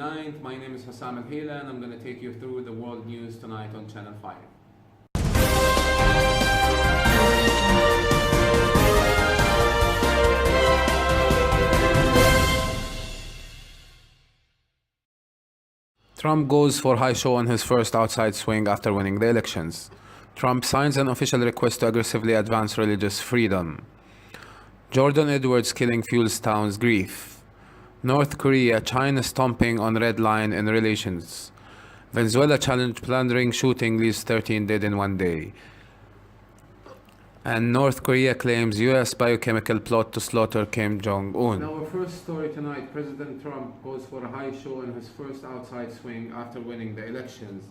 29th. My name is Husam El Hila and I'm going to take you through the world news tonight on Channel 5. Trump goes for high show on his first outside swing after winning the elections. Trump signs an official request to aggressively advance religious freedom. Jordan Edwards killing fuels town's grief. North Korea, China stomping on red line in relations. Venezuela challenge plundering shooting leaves 13 dead in one day. And North Korea claims U.S. biochemical plot to slaughter Kim Jong-un. Now, our first story tonight, President Trump goes for a high show in his first outside swing after winning the elections.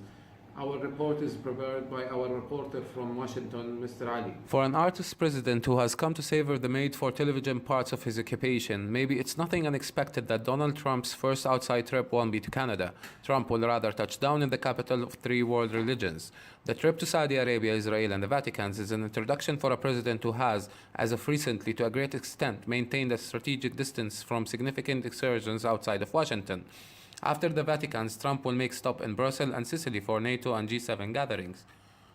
Our report is prepared by our reporter from Washington, Mr. Ali. For an artist president who has come to savor the made-for-television parts of his occupation, maybe it's nothing unexpected that Donald Trump's first outside trip won't be to Canada. Trump will rather touch down in the capital of three world religions. The trip to Saudi Arabia, Israel, and the Vatican is an introduction for a president who has, as of recently, to a great extent, maintained a strategic distance from significant excursions outside of Washington. After the Vatican, Trump will make stop in Brussels and Sicily for NATO and G7 gatherings.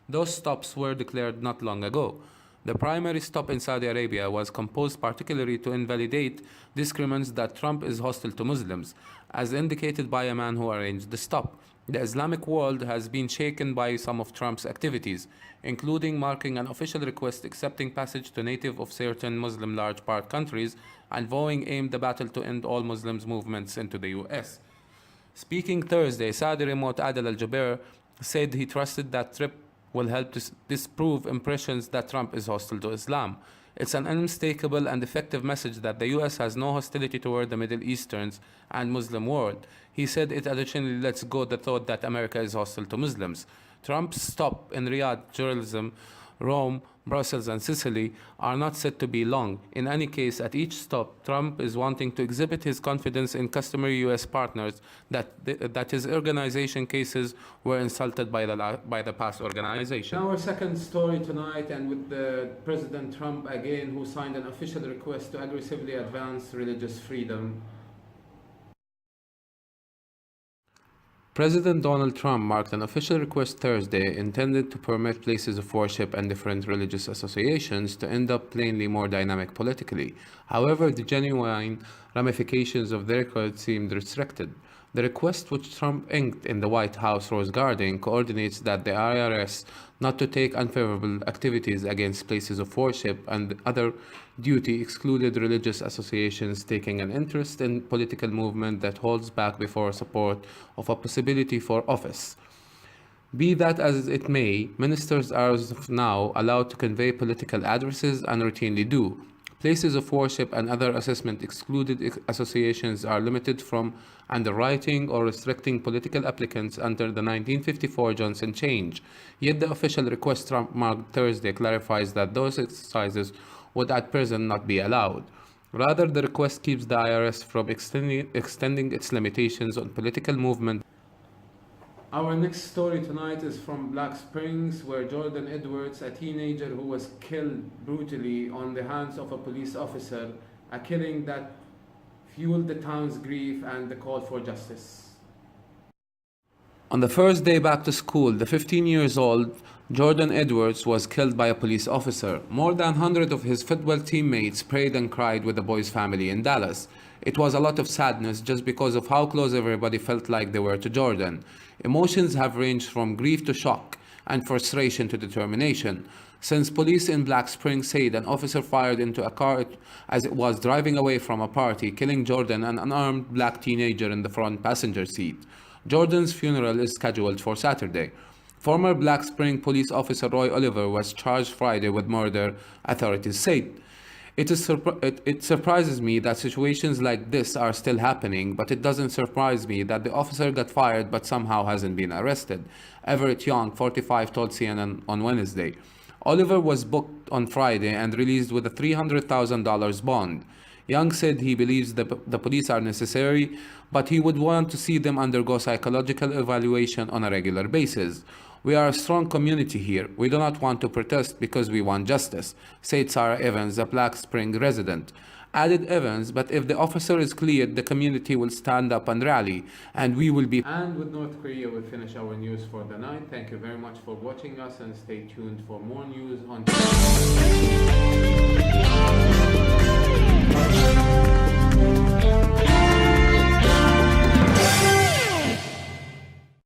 Those stops were declared not long ago. The primary stop in Saudi Arabia was composed particularly to invalidate disagreements that Trump is hostile to Muslims, as indicated by a man who arranged the stop. The Islamic world has been shaken by some of Trump's activities, including marking an official request accepting passage to native of certain Muslim large part countries and vowing aimed the battle to end all Muslims movements into the U.S. Speaking Thursday, Saudi remote Adel Al-Jubeir said he trusted that trip will help to disprove impressions that Trump is hostile to Islam. It's an unmistakable and effective message that the U.S. has no hostility toward the Middle Easterns and Muslim world. He said it additionally lets go the thought that America is hostile to Muslims. Trump's stop in Riyadh, Jerusalem, Rome, Brussels, and Sicily are not said to be long. In any case, at each stop, Trump is wanting to exhibit his confidence in customary U.S. partners that his organization cases were insulted by the past organization. Now, our second story tonight, and with the President Trump again, who signed an official request to aggressively advance religious freedom. President Donald Trump marked an official request Thursday intended to permit places of worship and different religious associations to end up plainly more dynamic politically. However, the genuine ramifications of the request seemed restricted. The request, which Trump inked in the White House Rose Garden, coordinates that the IRS not to take unfavorable activities against places of worship and other duty excluded religious associations taking an interest in political movement that holds back before support of a possibility for office. Be that as it may, ministers are as of now allowed to convey political addresses and routinely do. Places of worship and other assessment excluded associations are limited from underwriting or restricting political applicants under the 1954 Johnson change. Yet the official request Trump marked Thursday clarifies that those exercises would at present not be allowed. Rather, the request keeps the IRS from extending its limitations on political movement. Our next story tonight is from Black Springs, where Jordan Edwards, a teenager who was killed brutally on the hands of a police officer, a killing that fueled the town's grief and the call for justice. On the first day back to school, the 15-year-old Jordan Edwards was killed by a police officer. More than 100 of his football teammates prayed and cried with the boy's family in Dallas. It was a lot of sadness just because of how close everybody felt like they were to Jordan. Emotions have ranged from grief to shock and frustration to determination. Since police in Black Springs said an officer fired into a car as it was driving away from a party, killing Jordan, an unarmed black teenager in the front passenger seat. Jordan's funeral is scheduled for Saturday. Former Black Springs police officer Roy Oliver was charged Friday with murder, authorities said. It surprises me that situations like this are still happening, but it doesn't surprise me that the officer got fired but somehow hasn't been arrested, Everett Young, 45, told CNN on Wednesday. Oliver was booked on Friday and released with a $300,000 bond. Young said he believes the police are necessary, but he would want to see them undergo psychological evaluation on a regular basis. We are a strong community here. We do not want to protest because we want justice, said Sarah Evans, a Black Spring resident. Added Evans, but if the officer is cleared, the community will stand up and rally, and we will be... And with North Korea, we'll finish our news for the night. Thank you very much for watching us, and stay tuned for more news on...